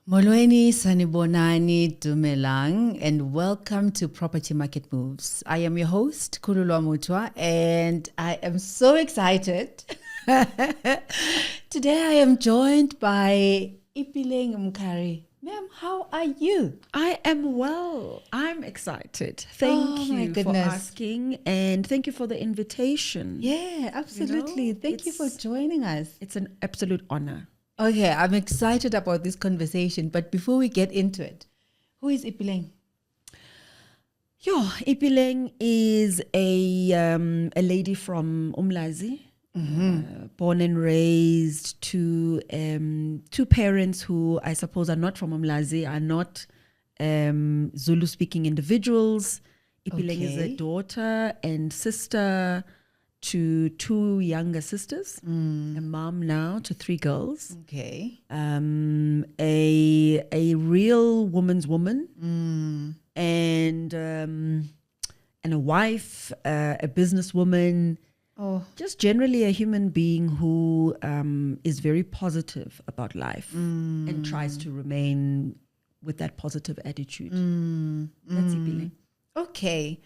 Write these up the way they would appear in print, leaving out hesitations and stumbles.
Molweni sanibonani dumelang, and welcome to Property Market Moves. I am your host, Kululwa Mutwa, and I am so excited. Today I am joined by Ipeleng Mkhari. Ma'am, how are you? I am well. I'm excited. Thank you for asking, and thank you for the invitation. Yeah, absolutely. Thank you for joining us. It's an absolute honor. Okay, I'm excited about this conversation, but before we get into it, who is Ipeleng? Ipeleng is a lady from Umlazi, born and raised to two parents who I suppose are not from Umlazi, are not Zulu-speaking individuals. Ipeleng is a daughter and sister to two younger sisters, a mom now to three girls. Okay. A real woman's woman, and a wife, a businesswoman. Oh, just generally a human being who is very positive about life and tries to remain with that positive attitude. That's Ipeleng. okay.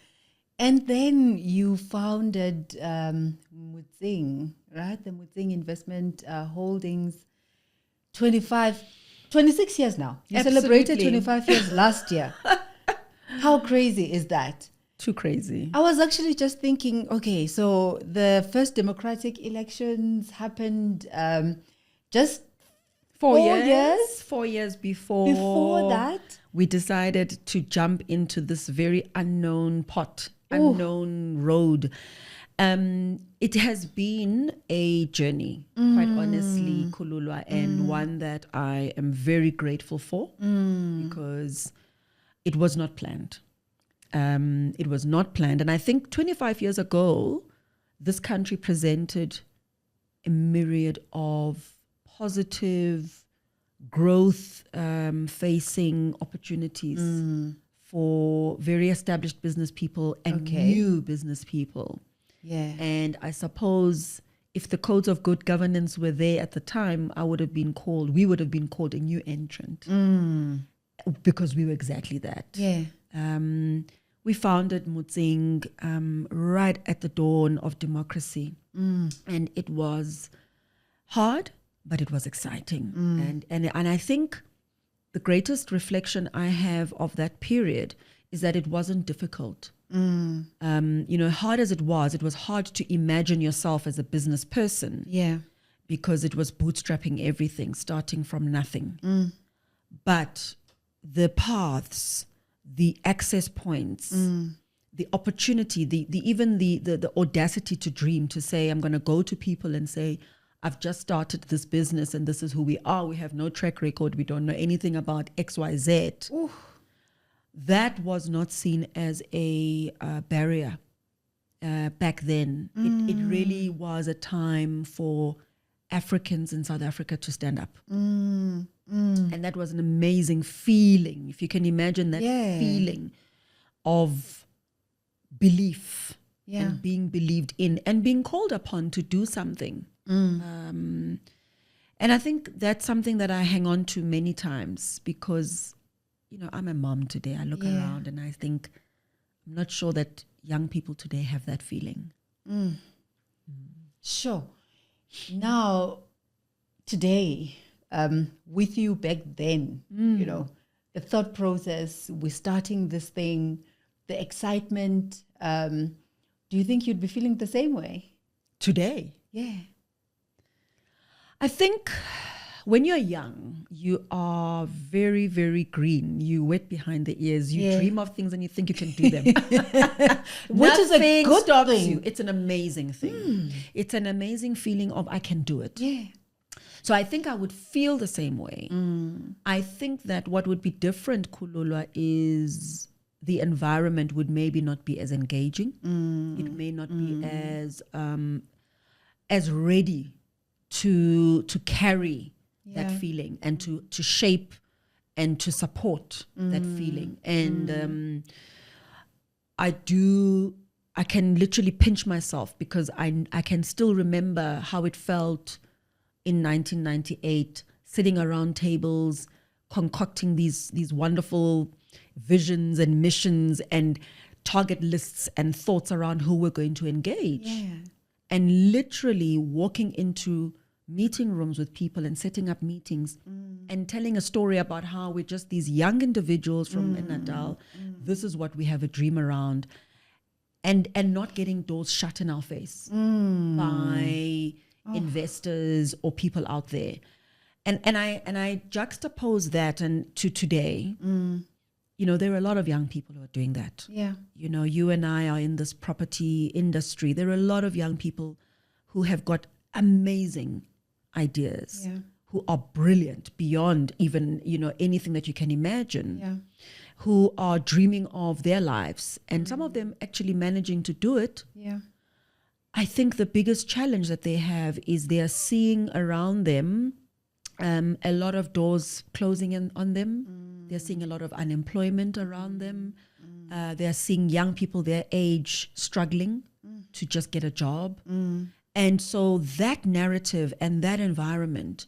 And then you founded Motseng, right? The Motseng Investment Holdings, 26 years now. You celebrated 25 years last year. How crazy is that? Too crazy. I was actually just thinking, okay, so the first democratic elections happened just 4 years? 4 years before. Before that? We decided to jump into this very unknown unknown road. It has been a journey, quite honestly, Kululwa, and one that I am very grateful for because it was not planned. It was not planned. And I think 25 years ago, this country presented a myriad of positive growth facing opportunities for very established business people and new business people. Yeah. And I suppose if the codes of good governance were there at the time, we would have been called a new entrant because we were exactly that. Yeah. We founded Motseng right at the dawn of democracy. And it was hard, but it was exciting. And I think the greatest reflection I have of that period is that it wasn't difficult. Hard as it was hard to imagine yourself as a business person. Yeah. Because it was bootstrapping everything, starting from nothing. But the paths, the access points, the opportunity, the audacity to dream, to say, I'm going to go to people and say, I've just started this business and this is who we are. We have no track record. We don't know anything about XYZ. Ooh. That was not seen as a barrier back then. It really was a time for Africans in South Africa to stand up. And that was an amazing feeling. If you can imagine that feeling of belief and being believed in and being called upon to do something. And I think that's something that I hang on to many times because, I'm a mom today. I look around and I think, I'm not sure that young people today have that feeling. Sure. Now, today, with you back then, the thought process, we're starting this thing, the excitement, do you think you'd be feeling the same way? Today? Yeah. I think when you're young, you are very, very green. You wet behind the ears. You dream of things and you think you can do them. Which is a good thing. You. It's an amazing thing. It's an amazing feeling of I can do it. Yeah. So I think I would feel the same way. I think that what would be different, Kululwa, is the environment would maybe not be as engaging. It may not be as ready to carry that feeling and to shape and to support that feeling. And I can literally pinch myself because I can still remember how it felt in 1998, sitting around tables, concocting these wonderful visions and missions and target lists and thoughts around who we're going to engage. Yeah. And literally walking into meeting rooms with people and setting up meetings and telling a story about how we're just these young individuals from Natal. This is what we have a dream around. And not getting doors shut in our face by investors or people out there. And I juxtapose that and to today. You know, there are a lot of young people who are doing that. Yeah. You know, you and I are in this property industry. There are a lot of young people who have got amazing ideas, who are brilliant beyond even, you know, anything that you can imagine, who are dreaming of their lives, and some of them actually managing to do it. Yeah. I think the biggest challenge that they have is they are seeing around them a lot of doors closing in on them. They're seeing a lot of unemployment around them. They're seeing young people their age struggling to just get a job. And so that narrative and that environment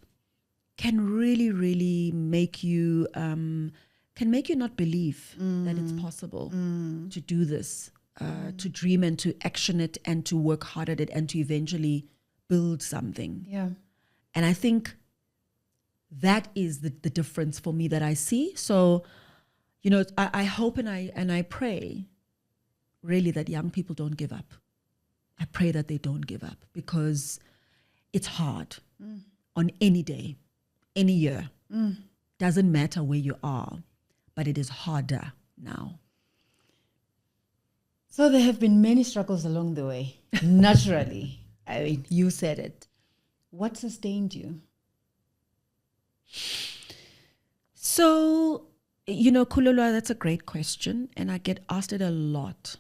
can really, really make you not believe that it's possible to do this, to dream and to action it and to work hard at it and to eventually build something. Yeah. And I think that is the difference for me that I see. So, you know, I hope and I pray really that young people don't give up. I pray that they don't give up, because it's hard on any day, any year. Doesn't matter where you are, but it is harder now. So there have been many struggles along the way, naturally. I mean, you said it. What sustained you? So, you know, Kululwa, that's a great question, and I get asked it a lot.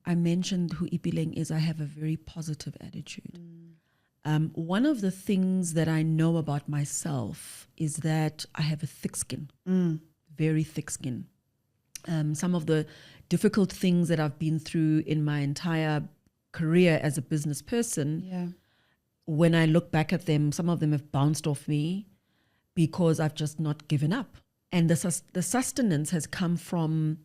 I mentioned who Ipeleng is. I have a very positive attitude. One of the things that I know about myself is that I have a thick skin, very thick skin. Some of the difficult things that I've been through in my entire career as a business person, when I look back at them, some of them have bounced off me because I've just not given up. And the sustenance has come from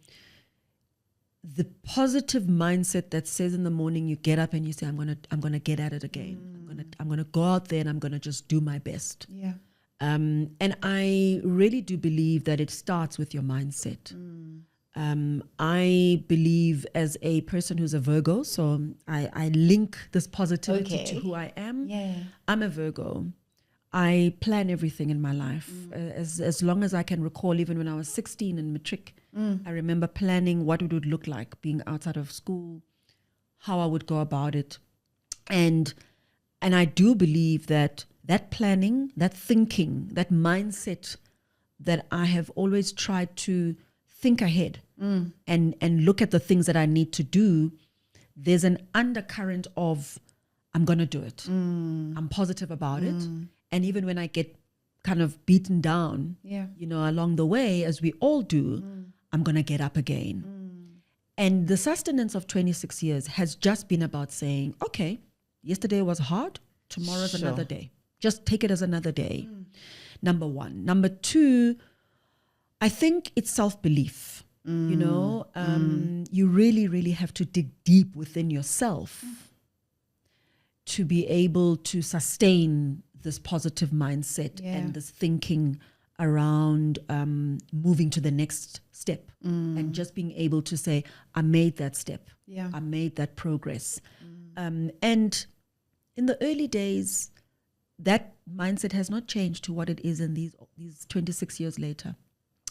the positive mindset that says in the morning you get up and you say, I'm gonna get at it again. I'm gonna go out there and I'm gonna just do my best. Yeah. And I really do believe that it starts with your mindset. I believe, as a person who's a Virgo, so I link this positivity to who I am. Yeah. I'm a Virgo. I plan everything in my life. As long as I can recall, even when I was 16 in matric, I remember planning what it would look like being outside of school, how I would go about it. And I do believe that planning, that thinking, that mindset, that I have always tried to think ahead and look at the things that I need to do, there's an undercurrent of, I'm going to do it. I'm positive about it. And even when I get kind of beaten down, you know, along the way, as we all do, I'm going to get up again. And the sustenance of 26 years has just been about saying, okay, yesterday was hard, tomorrow's another day. Just take it as another day. Number one. Number two, I think it's self-belief. You know, you really, really have to dig deep within yourself to be able to sustain this positive mindset and this thinking around moving to the next step and just being able to say, I made that step. I made that progress. And in the early days, that mindset has not changed to what it is in these 26 years later.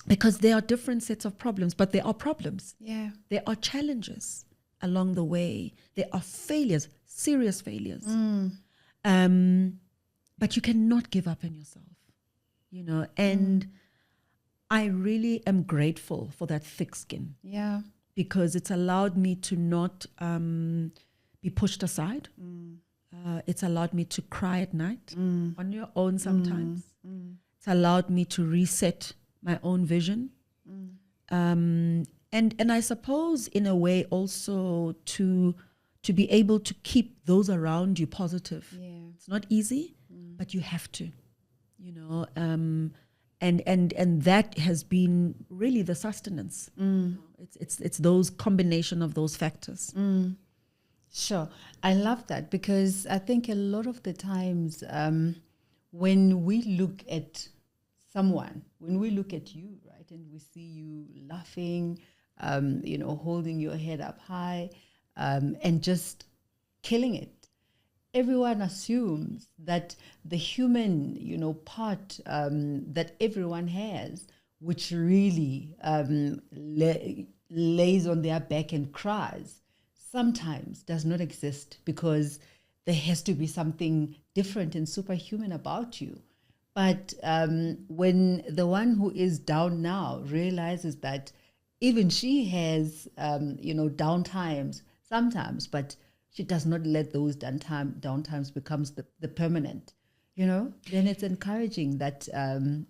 Because there are different sets of problems, but there are problems. Yeah. There are challenges along the way. There are failures, serious failures. But you cannot give up on yourself, you know. And I really am grateful for that thick skin. Yeah. Because it's allowed me to not be pushed aside. It's allowed me to cry at night on your own sometimes. It's allowed me to reset my own vision. And I suppose in a way also to be able to keep those around you positive. Yeah. It's not easy, but you have to, you know. And that has been really the sustenance. It's those combination of those factors. Sure. I love that, because I think a lot of the times when we look at someone, when we look at you, right, and we see you laughing, holding your head up high, and just killing it, everyone assumes that the human, part that everyone has, which really lays on their back and cries, sometimes does not exist, because there has to be something different and superhuman about you. But when the one who is down now realizes that even she has, down times sometimes, but she does not let those down times becomes the permanent, then it's encouraging that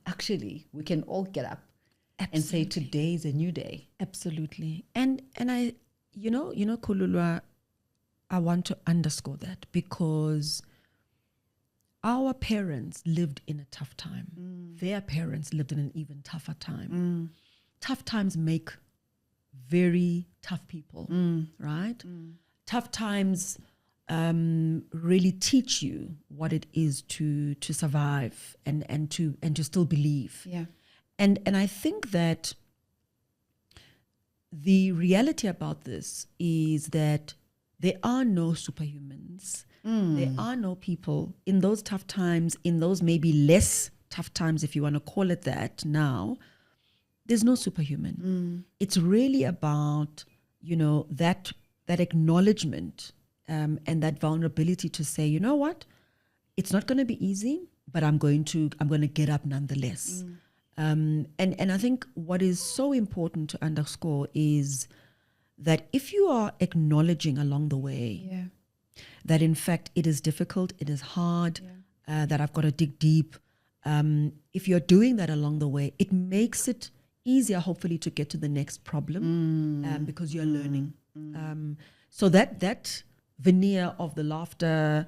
actually we can all get up and say today is a new day. Absolutely. And I, Kululwa, I want to underscore that, because our parents lived in a tough time. Their parents lived in an even tougher time. Tough times make very tough people, right? Tough times really teach you what it is to survive and to still believe. Yeah. And I think that the reality about this is that there are no superhumans. There are no people in those tough times, in those maybe less tough times, if you want to call it that now. There's no superhuman. It's really about, that acknowledgement and that vulnerability to say, you know what, it's not going to be easy, but I'm going to get up nonetheless. And I think what is so important to underscore is that if you are acknowledging along the way that in fact it is difficult, it is hard, that I've got to dig deep, if you're doing that along the way, it makes it easier, hopefully, to get to the next problem because you're learning. So that veneer of the laughter,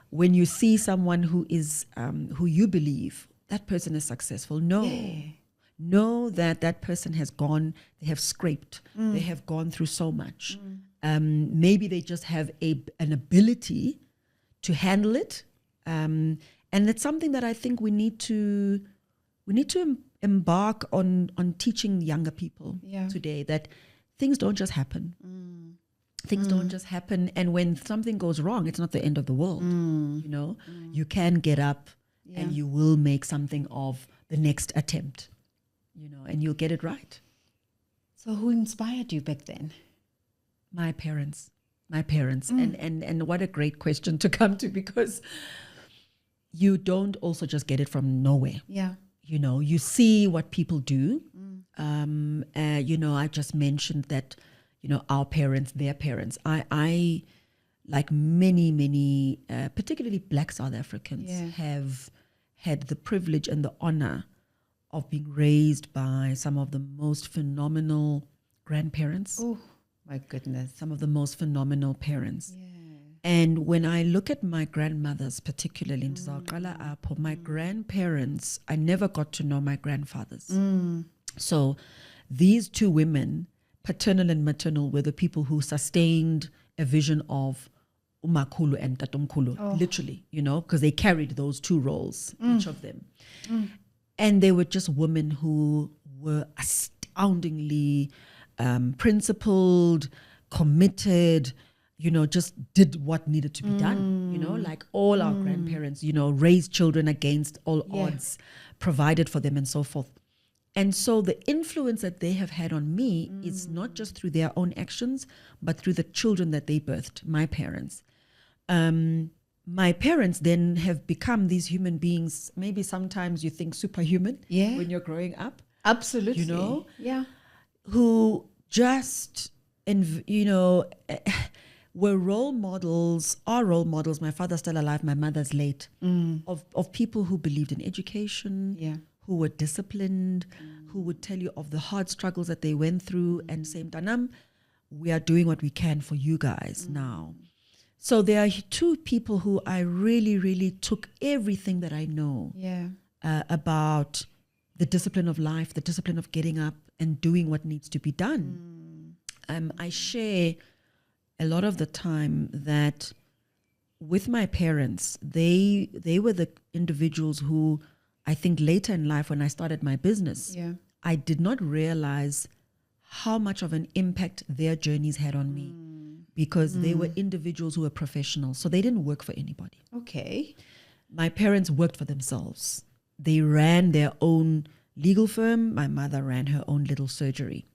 when you see someone who is who you believe that person is successful, know that person has gone, they have scraped, they have gone through so much. Maybe they just have an ability to handle it, and it's something that I think we need to embark on teaching younger people today, that things don't just happen. Things don't just happen, and when something goes wrong, it's not the end of the world. You can get up and you will make something of the next attempt, and you'll get it right. So who inspired you back then? My parents. And what a great question to come to, because you don't also just get it from nowhere. You see what people do. I just mentioned that, our parents, their parents. I like many, particularly Black South Africans, have had the privilege and the honor of being raised by some of the most phenomenal grandparents. Oh, my goodness. Some of the most phenomenal parents. And when I look at my grandmothers, particularly in my grandparents, I never got to know my grandfathers. So these two women, paternal and maternal, were the people who sustained a vision of umakhulu and tatomkhulu, literally, because they carried those two roles, each of them. And they were just women who were astoundingly principled, committed, just did what needed to be done, like all our grandparents, raised children against all odds, provided for them and so forth. And so the influence that they have had on me is not just through their own actions, but through the children that they birthed, my parents. My parents then have become these human beings, maybe sometimes you think superhuman when you're growing up. Absolutely. Who just, were role models, are role models. My father's still alive, my mother's late, of people who believed in education, who were disciplined, who would tell you of the hard struggles that they went through and say, Mtanam, we are doing what we can for you guys now. So there are two people who I really, really took everything that I know about the discipline of life, the discipline of getting up and doing what needs to be done. I share a lot of the time that with my parents, they were the individuals who I think later in life when I started my business, I did not realize how much of an impact their journeys had on me because they were individuals who were professionals. So they didn't work for anybody. Okay. My parents worked for themselves. They ran their own legal firm. My mother ran her own little surgery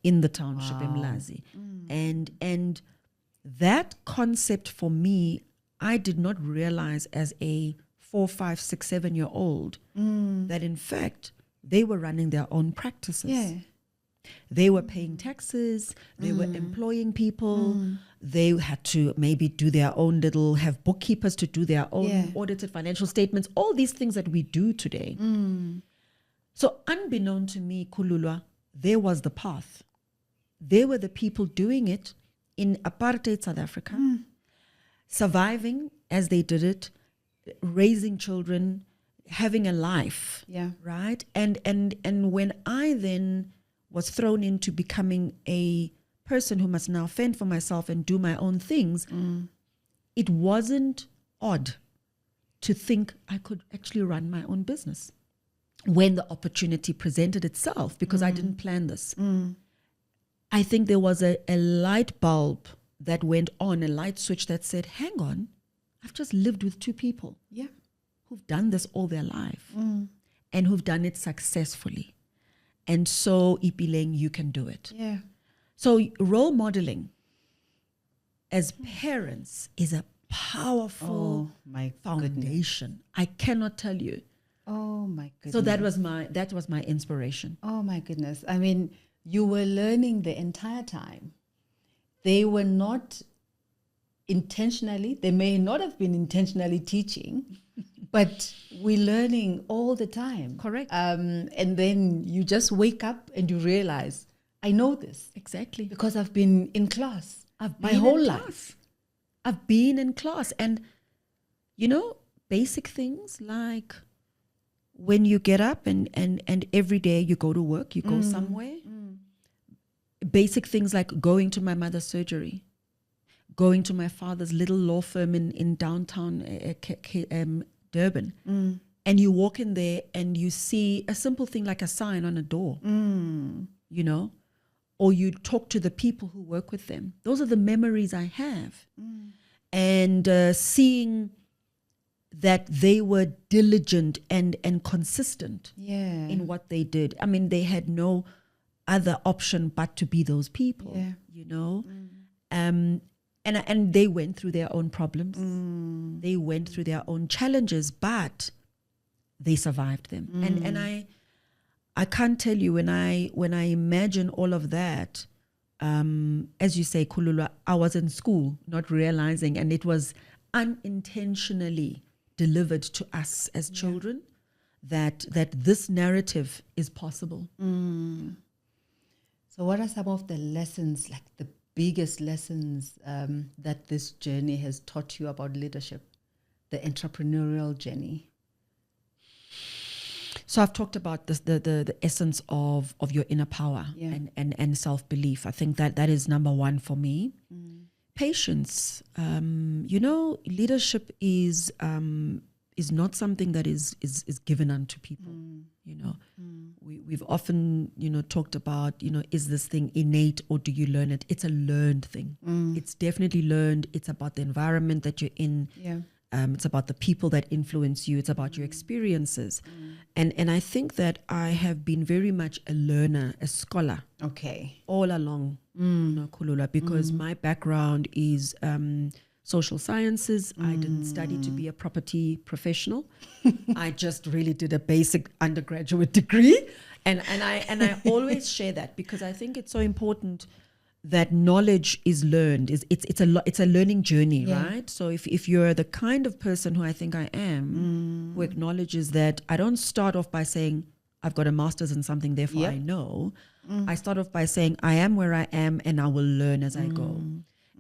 in the township in Mlazi. And that concept for me, I did not realize as a 4, 5, 6, 7-year-old that in fact they were running their own practices. Yeah. They were paying taxes, they were employing people, they had to maybe do their own have bookkeepers to do their own audited financial statements, all these things that we do today. So unbeknown to me, Kululwa, there was the path. They were the people doing it in apartheid South Africa, surviving as they did it, raising children, having a life, right? And when I then was thrown into becoming a person who must now fend for myself and do my own things, it wasn't odd to think I could actually run my own business when the opportunity presented itself, because I didn't plan this. I think there was a light bulb that went on, a light switch that said, hang on, I've just lived with 2 people who've done this all their life and who've done it successfully. And so, Ipeleng, you can do it. Yeah. So role modeling as parents is a powerful foundation. I cannot tell you. Oh my goodness. So that was my inspiration. Oh my goodness. I mean, you were learning the entire time. They were not intentionally, they may not have been intentionally teaching, but we're learning all the time. Correct. And then you just wake up and you realize, I know this. Exactly. Because I've been in class my been whole in life. class. I've been in class. And, you know, basic things like when you get up and every day you go to work, you go somewhere. Basic things like going to my mother's surgery, going to my father's little law firm in downtown Durban. And you walk in there and you see a simple thing like a sign on a door, you know, or you talk to the people who work with them. Those are the memories I have. And seeing that they were diligent and consistent in what they did. I mean, they had no other option but to be those people, you know. And they went through their own problems. They went through their own challenges, but they survived them. And I can't tell you, when I imagine all of that, as you say, Kululwa, I was in school not realizing, and it was unintentionally delivered to us as children that this narrative is possible. So what are some of the lessons, like the biggest lessons that this journey has taught you about leadership, the entrepreneurial journey? So I've talked about this, the essence of your inner power and self-belief. I think that is number one for me. Patience. You know, leadership is not something that is given unto people. You know, we've often, you know, talked about, you know, is this thing innate or do you learn it? It's a learned thing. It's definitely learned. It's about the environment that you're in. It's about the people that influence you. It's about your experiences. And I think that I have been very much a learner, a scholar. Okay. All along, you know, Kululwa, because my background is social sciences. I didn't study to be a property professional. I just really did a basic undergraduate degree. And I always share that because I think it's so important that knowledge is learned. It's a learning journey, right? So if you're the kind of person who I think I am, who acknowledges that I don't start off by saying, I've got a master's in something, therefore I know. I start off by saying, I am where I am and I will learn as I go.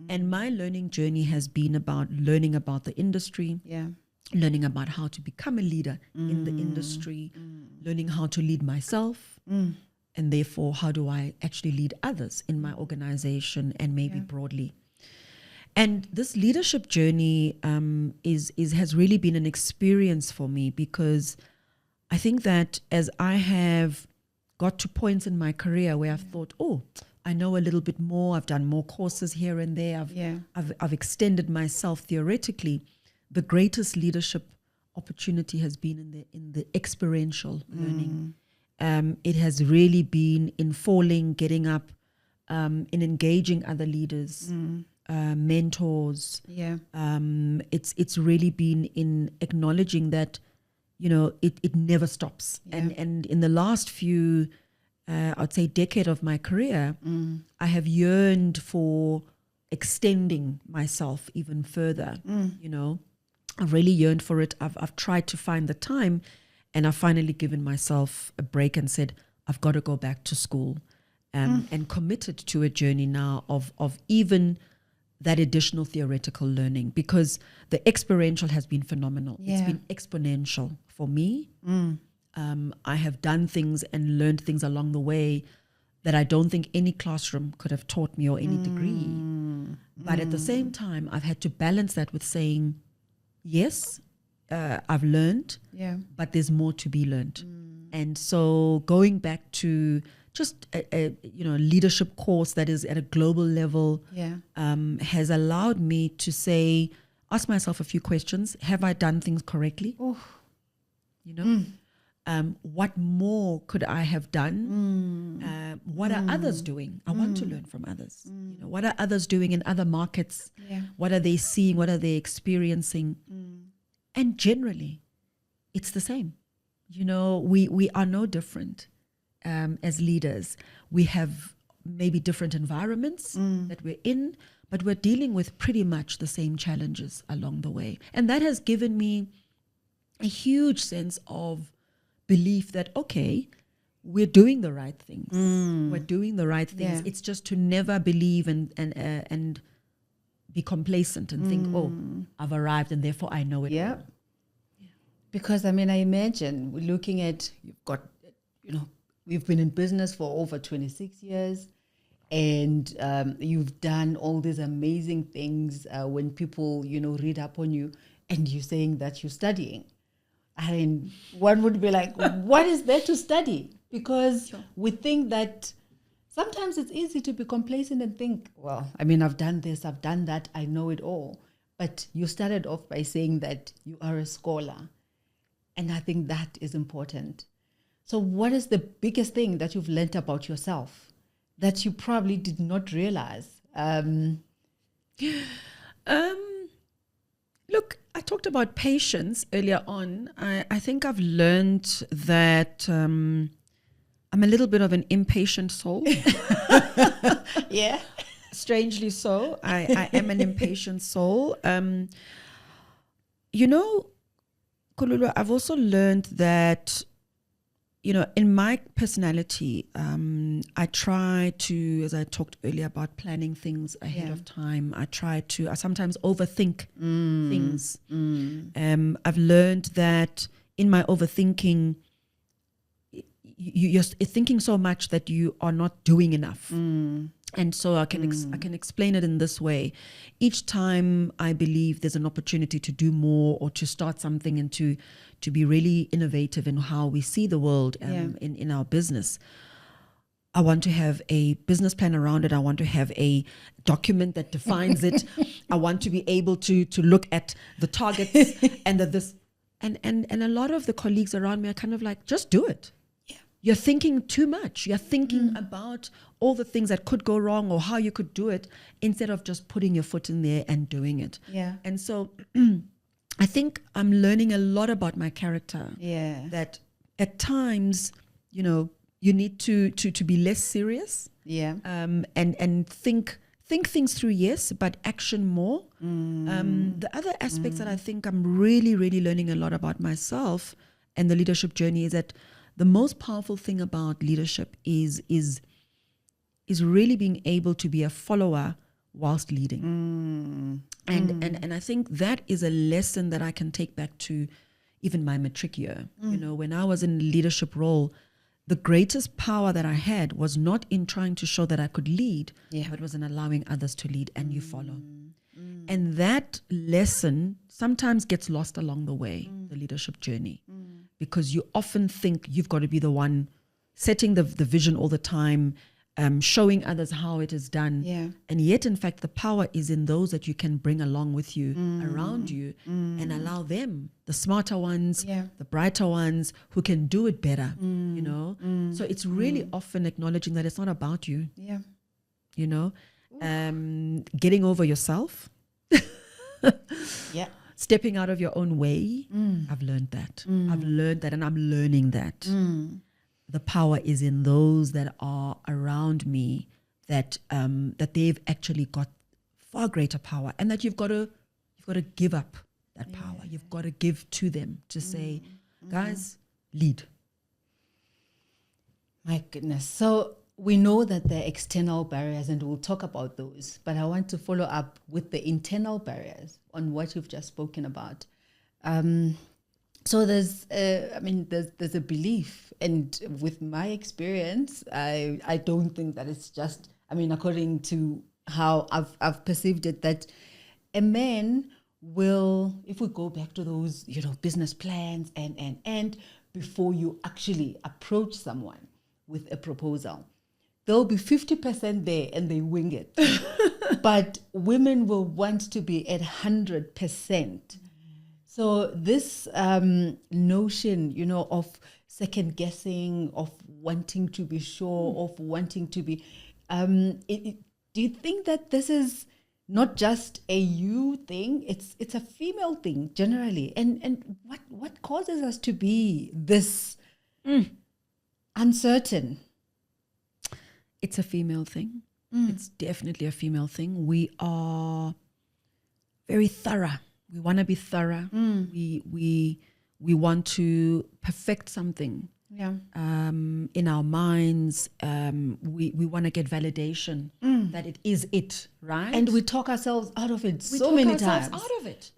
And my learning journey has been about learning about the industry, learning about how to become a leader in the industry, learning how to lead myself, and therefore how do I actually lead others in my organization and maybe broadly. And this leadership journey has really been an experience for me, because I think that as I have got to points in my career where I've thought, oh, I know a little bit more, I've done more courses here and there, I've extended myself theoretically, the greatest leadership opportunity has been in the experiential learning. It has really been in falling, getting up, in engaging other leaders, mentors. It's really been in acknowledging that, it never stops. And in the last few, I'd say decade of my career, I have yearned for extending myself even further. I've really yearned for it. I've tried to find the time, and I've finally given myself a break and said, I've got to go back to school, and committed to a journey now of even that additional theoretical learning, because the experiential has been phenomenal. It's been exponential for me. I have done things and learned things along the way that I don't think any classroom could have taught me, or any degree. But at the same time, I've had to balance that with saying, yes, I've learned, but there's more to be learned. And so going back to just a leadership course that is at a global level has allowed me to ask myself a few questions. Have I done things correctly? What more could I have done? What are others doing? I want to learn from others. What are others doing in other markets? What are they seeing? What are they experiencing? And generally, it's the same. We are no different as leaders. We have maybe different environments that we're in, but we're dealing with pretty much the same challenges along the way. And that has given me a huge sense of belief that, okay, we're doing the right things. We're doing the right things. It's just to never believe and be complacent and think, oh, I've arrived and therefore I know it all. Because I imagine we're looking at, you've got, we've been in business for over 26 years, and you've done all these amazing things. When people, read up on you, and you're saying that you're studying, one would be like, what is there to study? Because we think that sometimes it's easy to be complacent and think, well, I've done this, I've done that, I know it all. But you started off by saying that you are a scholar. And I think that is important. So what is the biggest thing that you've learned about yourself that you probably did not realize? Look, I talked about patience earlier on. I think I've learned that I'm a little bit of an impatient soul. Yeah. Strangely so. I am an impatient soul. Kululu, I've also learned that, in my personality, I try to, as I talked earlier about planning things ahead of time, I sometimes overthink things. I've learned that in my overthinking, you're thinking so much that you are not doing enough. And so I can explain it in this way. Each time I believe there's an opportunity to do more or to start something and to be really innovative in how we see the world in our business, I want to have a business plan around it. I want to have a document that defines it. I want to be able to look at the targets and this. And a lot of the colleagues around me are kind of like, just do it. You're thinking too much. You're thinking about all the things that could go wrong or how you could do it instead of just putting your foot in there and doing it. And so I think I'm learning a lot about my character. That at times, you need to be less serious. And think things through, yes, but action more. The other aspects that I think I'm really, really learning a lot about myself and the leadership journey is that the most powerful thing about leadership is really being able to be a follower whilst leading. And I think that is a lesson that I can take back to even my matric year. You know, when I was in a leadership role, the greatest power that I had was not in trying to show that I could lead, but was in allowing others to lead and you follow. And that lesson sometimes gets lost along the way, the leadership journey, because you often think you've got to be the one setting the vision all the time, showing others how it is done. And yet, in fact, the power is in those that you can bring along with you, around you, and allow them, the smarter ones, the brighter ones, who can do it better, you know. So it's really often acknowledging that it's not about you, you know, getting over yourself, stepping out of your own way. I've learned that. I've learned that, and I'm learning that. The power is in those that are around me, that that they've actually got far greater power, and that you've got to give up that power. You've got to give to them to say, guys, lead. My goodness. So we know that there are external barriers, and we'll talk about those, but I want to follow up with the internal barriers on what you've just spoken about. So there's a belief, and with my experience, I don't think that it's just, according to how I've perceived it, that a man will, if we go back to those, business plans and before you actually approach someone with a proposal, there'll be 50% there and they wing it. But women will want to be at 100%. So this notion, of second guessing, of wanting to be sure, of wanting to be, do you think that this is not just a you thing? It's a female thing generally. And what causes us to be this uncertain? It's a female thing. It's definitely a female thing. We are very thorough. We want to be thorough. We want to perfect something. In our minds, we want to get validation that it is it, right? And we talk ourselves out of it so many times. Out of it.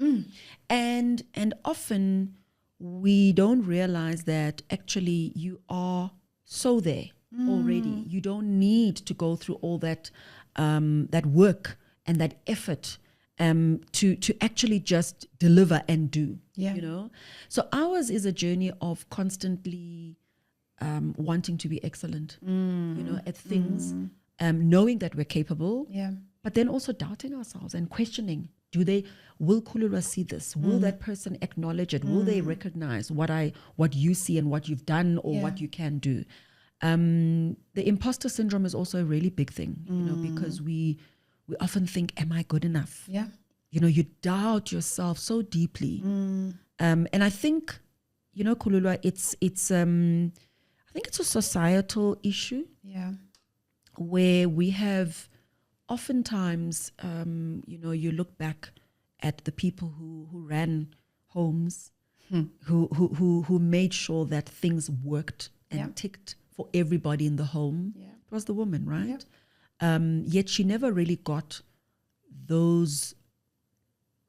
And often we don't realize that actually you are so there already. You don't need to go through all that that work and that effort to actually just deliver and do, So ours is a journey of constantly wanting to be excellent, at things, knowing that we're capable, but then also doubting ourselves and questioning, will Kululwa see this? Will that person acknowledge it? Will they recognize what you see and what you've done or what you can do? The imposter syndrome is also a really big thing, because we often think, am I good enough? You doubt yourself so deeply. And I think, Kululwa, I think it's a societal issue. Where we have oftentimes, you look back at the people who ran homes, who made sure that things worked and ticked for everybody in the home. It was the woman, right? Yet she never really got those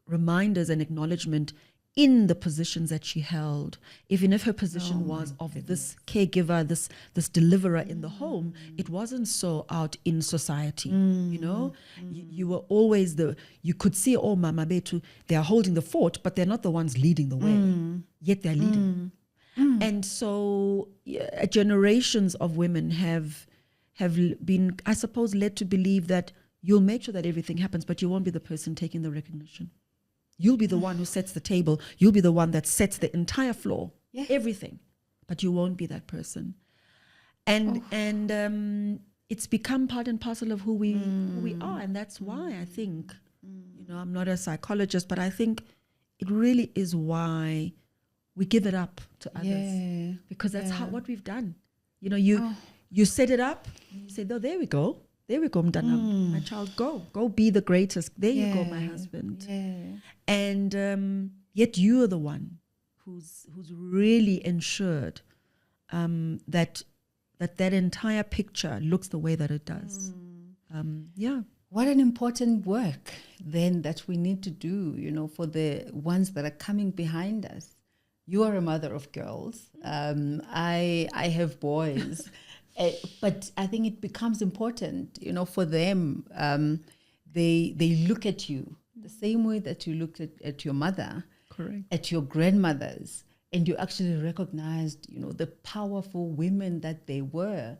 reminders and acknowledgement in the positions that she held. Even if her position was of this caregiver, this deliverer in the home, it wasn't so out in society. You were always you could see, Mama Betu, they are holding the fort, but they're not the ones leading the way. Yet they're leading. And so generations of women have been, I suppose, led to believe that you'll make sure that everything happens, but you won't be the person taking the recognition. You'll be the one who sets the table. You'll be the one that sets the entire floor, everything, but you won't be that person. And it's become part and parcel of who we are, and that's why I think, I'm not a psychologist, but I think it really is why we give it up to others, because that's what we've done. You set it up, you say, oh, there we go, Mdana, my child, go be the greatest. There you go, my husband. And yet you are the one who's really ensured that entire picture looks the way that it does. What an important work then that we need to do, you know, for the ones that are coming behind us. You are a mother of girls. I have boys. But I think it becomes important, you know, for them. They look at you the same way that you looked at your mother, Correct. at your grandmothers, and you actually recognized, you know, the powerful women that they were.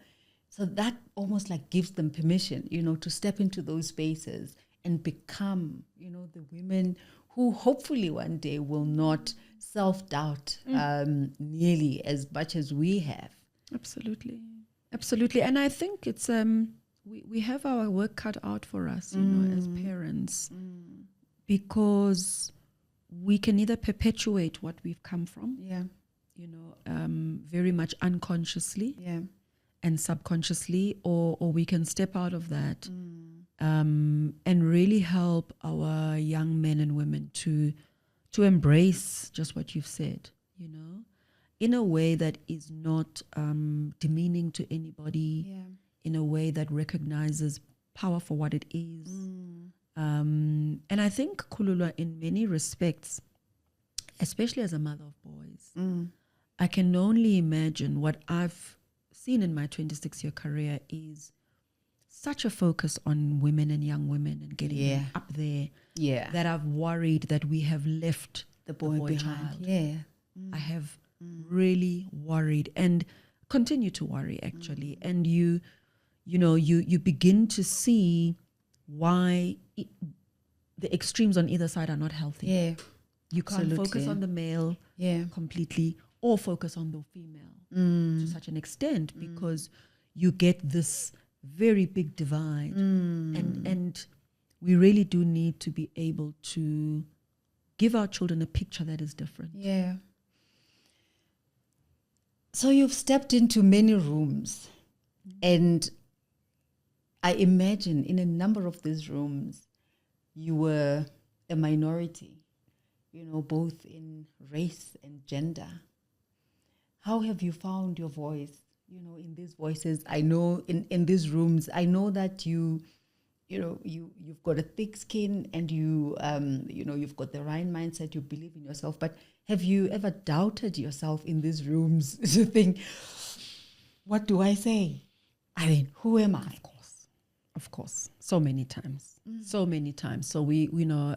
So that almost like gives them permission, you know, to step into those spaces and become, you know, the women who hopefully one day will not self-doubt nearly as much as we have. Absolutely. Absolutely. And I think it's we have our work cut out for us, you know, as parents, because we can either perpetuate what we've come from, you know, very much unconsciously and subconsciously, or we can step out of that and really help our young men and women to embrace just what you've said, you know, in a way that is not demeaning to anybody, in a way that recognizes power for what it is. And I think, Khululwa, in many respects, especially as a mother of boys, I can only imagine what I've seen in my 26-year career is such a focus on women and young women and getting them up there that I've worried that we have left the boy behind. I have really worried and continue to worry, actually. And you know, you begin to see why the extremes on either side are not healthy. You can't focus on the male completely or focus on the female to such an extent because you get this very big divide. And we really do need to be able to give our children a picture that is different. So you've stepped into many rooms, and I imagine in a number of these rooms, you were a minority, you know, both in race and gender. How have you found your voice, you know, in these voices? I know in these rooms, I know that you've got a thick skin and you know, you've got the right mindset, you believe in yourself, but have you ever doubted yourself in these rooms to think, what do I say? I mean, who am I? Of course. So many times. So many times. So we know,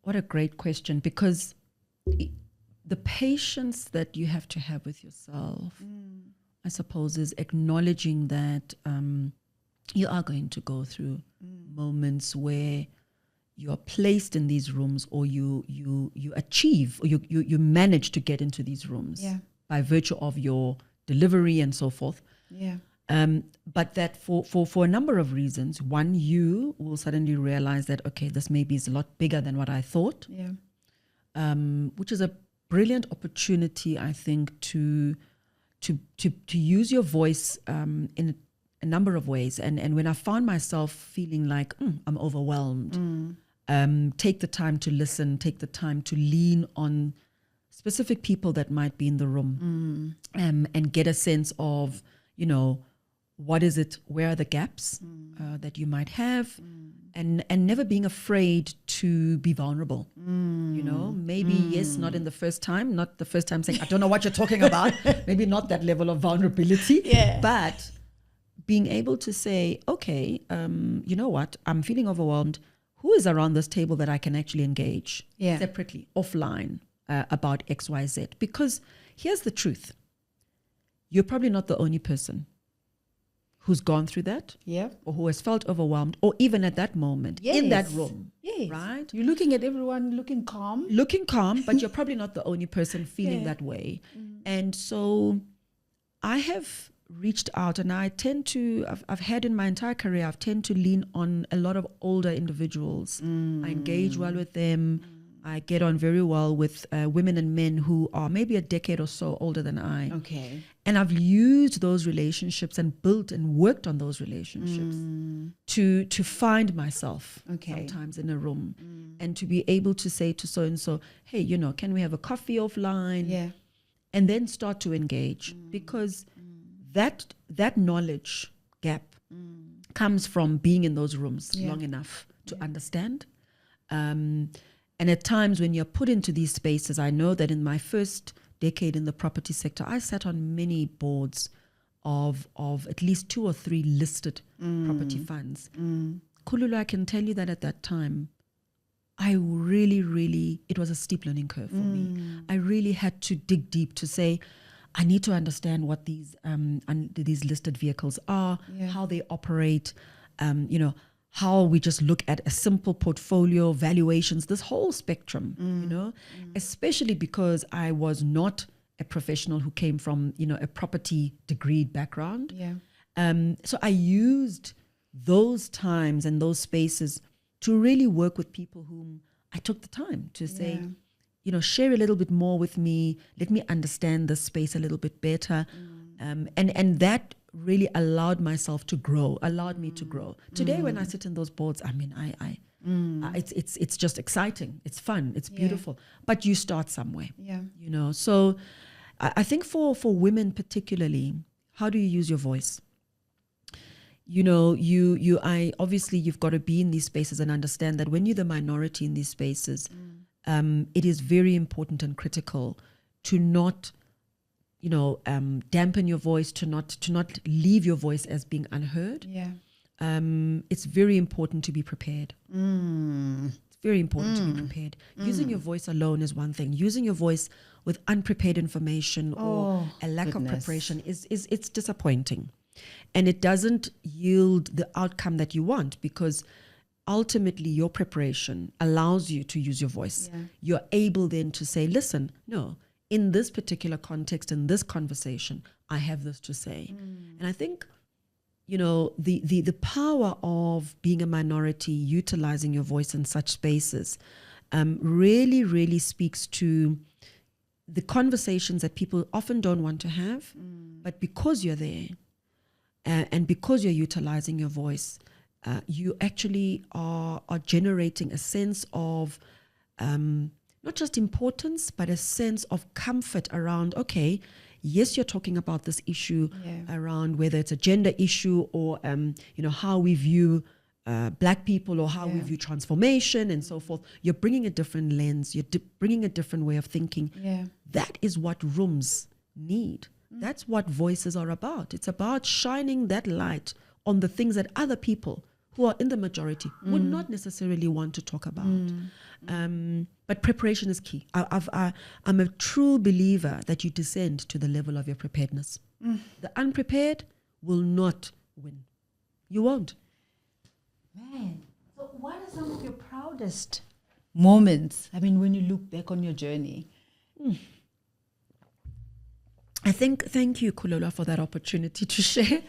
what a great question, because the patience that you have to have with yourself, I suppose, is acknowledging that you are going to go through moments where you are placed in these rooms, or you achieve, or you manage to get into these rooms by virtue of your delivery and so forth. But that for a number of reasons, one, you will suddenly realize that, okay, this maybe is a lot bigger than what I thought, which is a brilliant opportunity, I think, to use your voice in a number of ways. And when I found myself feeling like I'm overwhelmed, take the time to listen, take the time to lean on specific people that might be in the room, and get a sense of, you know, what is it, where are the gaps that you might have, and never being afraid to be vulnerable. You know, maybe, yes, not the first time saying, I don't know what you're talking about, maybe not that level of vulnerability, but being able to say, okay, you know what, I'm feeling overwhelmed. Who is around this table that I can actually engage separately, offline, about X, Y, Z? Because here's the truth. You're probably not the only person who's gone through that, or who has felt overwhelmed, or even at that moment in that room, right? You're looking at everyone looking calm, but you're probably not the only person feeling that way. And so I have reached out, and I tend to, I've had in my entire career, I've tend to lean on a lot of older individuals. I engage well with them. I get on very well with women and men who are maybe a decade or so older than I. And I've used those relationships and built and worked on those relationships to find myself sometimes in a room, and to be able to say to so-and-so, hey, you know, can we have a coffee offline? And then start to engage, because that knowledge gap comes from being in those rooms long enough to understand. And at times when you're put into these spaces, I know that in my first decade in the property sector, I sat on many boards of at least 2 or 3 listed property funds. Khululu, I can tell you that at that time, I really, it was a steep learning curve for me. I really had to dig deep to say, I need to understand what these listed vehicles are, how they operate, how we just look at a simple portfolio, valuations, this whole spectrum, especially because I was not a professional who came from, a property degree background. So I used those times and those spaces to really work with people whom I took the time to say, share a little bit more with me, let me understand this space a little bit better. And that really allowed me to grow. Today, when I sit in those boards, I mean, it's just exciting. It's fun. It's beautiful. But you start somewhere, So I think for women particularly, how do you use your voice? Obviously you've got to be in these spaces and understand that when you're the minority in these spaces, it is very important and critical to not, dampen your voice, to not leave your voice as being unheard. It's very important to be prepared. It's very important to be prepared. Using your voice alone is one thing. Using your voice with unprepared information or a lack of preparation it's disappointing. And it doesn't yield the outcome that you want, because ultimately your preparation allows you to use your voice. You're able then to say, listen, no, in this particular context, in this conversation, I have this to say. And I think, the power of being a minority, utilizing your voice in such spaces, really, really speaks to the conversations that people often don't want to have, but because you're there, and because you're utilizing your voice, you actually are generating a sense of not just importance, but a sense of comfort around, okay, yes, you're talking about this issue around whether it's a gender issue or, how we view Black people or how we view transformation and so forth. You're bringing a different lens. You're bringing a different way of thinking. That is what rooms need. That's what voices are about. It's about shining that light on the things that other people who are in the majority would not necessarily want to talk about. But preparation is key. I'm a true believer that you descend to the level of your preparedness. The unprepared will not win. You won't. Man, so what are some of your proudest moments? I mean, when you look back on your journey. I think, thank you, Kulula, for that opportunity to share.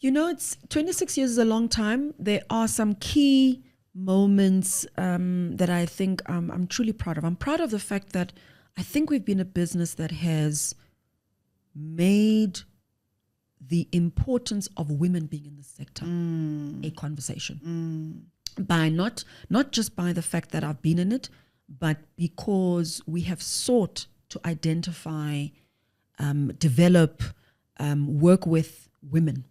It's 26 years is a long time. There are some key moments that I think I'm truly proud of. I'm proud of the fact that I think we've been a business that has made the importance of women being in the sector a conversation. By not just by the fact that I've been in it, but because we have sought to identify, develop, work with women.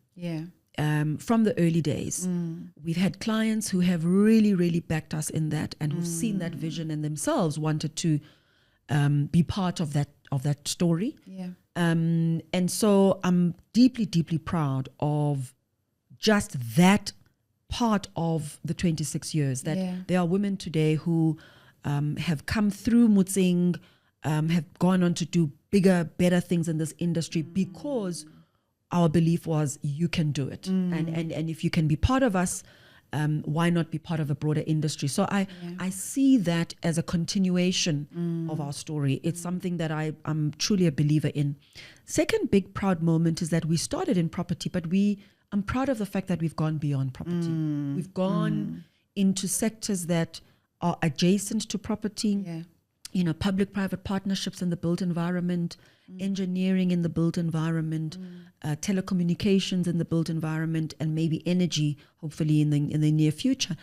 From the early days. We've had clients who have really, really backed us in that and who've seen that vision and themselves wanted to be part of that story. And so I'm deeply, deeply proud of just that part of the 26 years, that there are women today who have come through Motseng, have gone on to do bigger, better things in this industry because our belief was you can do it. And if you can be part of us, why not be part of a broader industry? So I see that as a continuation of our story. It's something that I'm truly a believer in. Second big proud moment is that we started in property, but I'm proud of the fact that we've gone beyond property. We've gone into sectors that are adjacent to property, public-private partnerships in the built environment, engineering in the built environment, telecommunications in the built environment, and maybe energy, hopefully in the near future.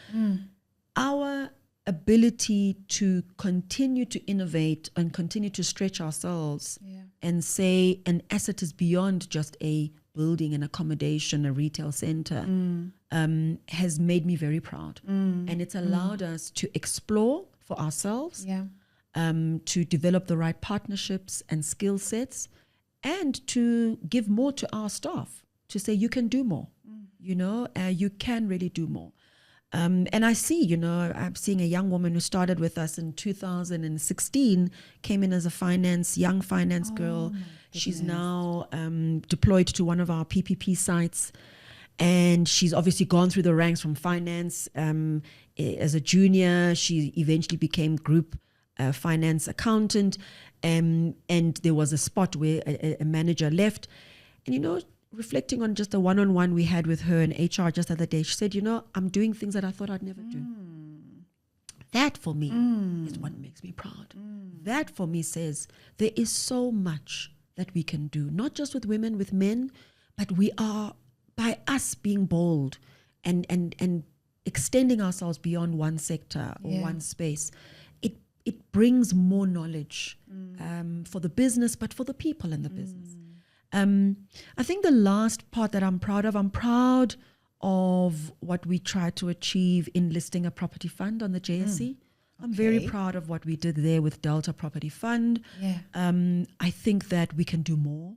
Our ability to continue to innovate and continue to stretch ourselves and say an asset is beyond just a building an accommodation, a retail center, has made me very proud. And it's allowed us to explore for ourselves, to develop the right partnerships and skill sets, and to give more to our staff, to say you can do more, you can really do more. And I see, I'm seeing a young woman who started with us in 2016, came in as a young finance girl. She's now deployed to one of our PPP sites. And she's obviously gone through the ranks from finance. As a junior, she eventually became group finance accountant. And there was a spot where a manager left. And, reflecting on just a one-on-one we had with her in HR just the other day, she said, I'm doing things that I thought I'd never do. That for me is what makes me proud. That for me says there is so much that we can do, not just with women, with men, but we are, by us being bold and extending ourselves beyond one sector or one space, it brings more knowledge for the business, but for the people in the business. I think the last part that I'm proud of what we tried to achieve in listing a property fund on the JSE. I'm very proud of what we did there with Delta Property Fund. I think that we can do more.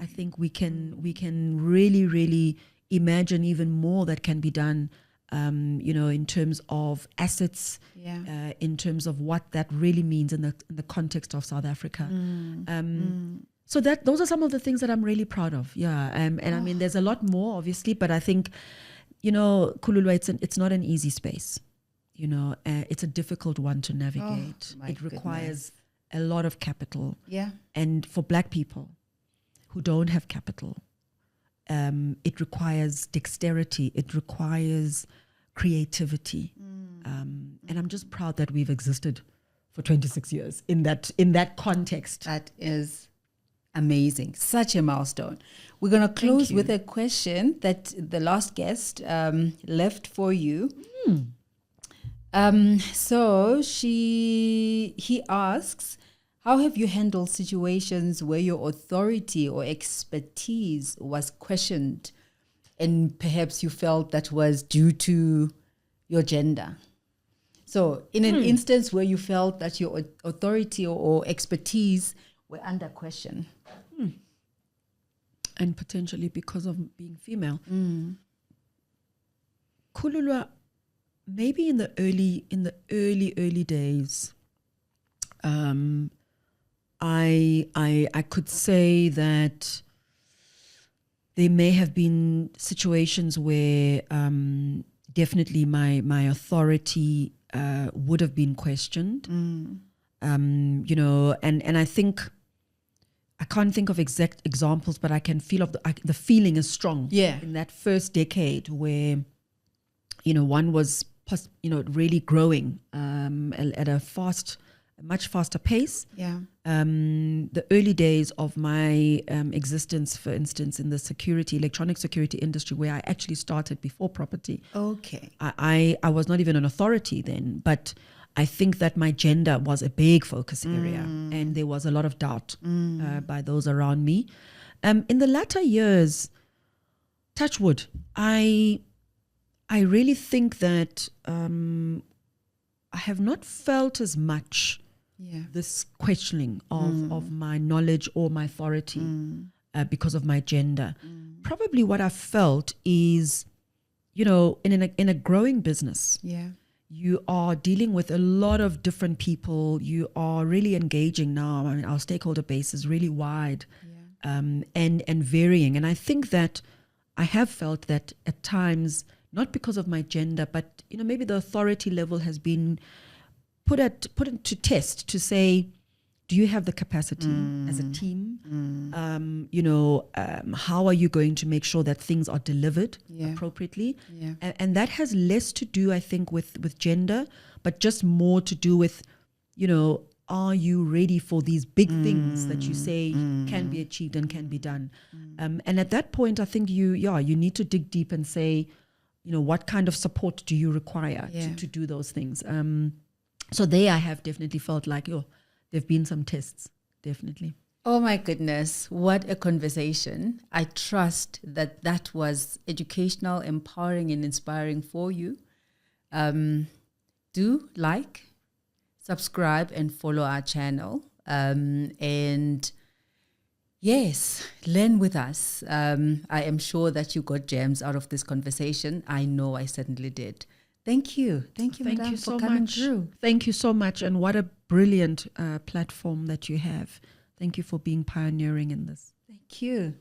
I think we can really, really imagine even more that can be done, in terms of assets, in terms of what that really means in the context of South Africa. So those are some of the things that I'm really proud of. I mean, there's a lot more, obviously, but I think, Khululwa, it's not an easy space. It's a difficult one to navigate. It requires a lot of capital. And for Black people who don't have capital, it requires dexterity. It requires creativity. And I'm just proud that we've existed for 26 years in that context. That is amazing. Such a milestone. We're going to close with a question that the last guest left for you. So he asks, how have you handled situations where your authority or expertise was questioned and perhaps you felt that was due to your gender? So in an instance where you felt that your authority or expertise were under question. And potentially because of being female. Khululwa, maybe in the early days, I could say that there may have been situations where definitely my authority would have been questioned. And I think I can't think of exact examples, but I can feel the feeling is strong. In that first decade where, one was, really growing at a much faster pace. The early days of my existence, for instance, in the electronic security industry, where I actually started before property. I was not even an authority then, but I think that my gender was a big focus area, and there was a lot of doubt by those around me. In the latter years, touch wood, I really think that I have not felt as much this questioning of my knowledge or my authority because of my gender. Probably what I felt is, in a growing business, you are dealing with a lot of different people. You are really engaging now. I mean, our stakeholder base is really wide and varying. And I think that I have felt that at times, not because of my gender, but maybe the authority level has been put into test to say, do you have the capacity as a team? How are you going to make sure that things are delivered appropriately? And that has less to do, I think, with gender, but just more to do with, are you ready for these big things that you say can be achieved and can be done? And at that point, I think you need to dig deep and say, what kind of support do you require to do those things? So there I have definitely felt like, there've been some tests, definitely. Oh my goodness, what a conversation. I trust that that was educational, empowering, and inspiring for you. Do like, subscribe, and follow our channel. And yes, learn with us. I am sure that you got gems out of this conversation. I know I certainly did. Thank you. Thank you, madam, so for coming much. through. Thank you so much. And what a brilliant platform that you have. Thank you for being pioneering in this. Thank you.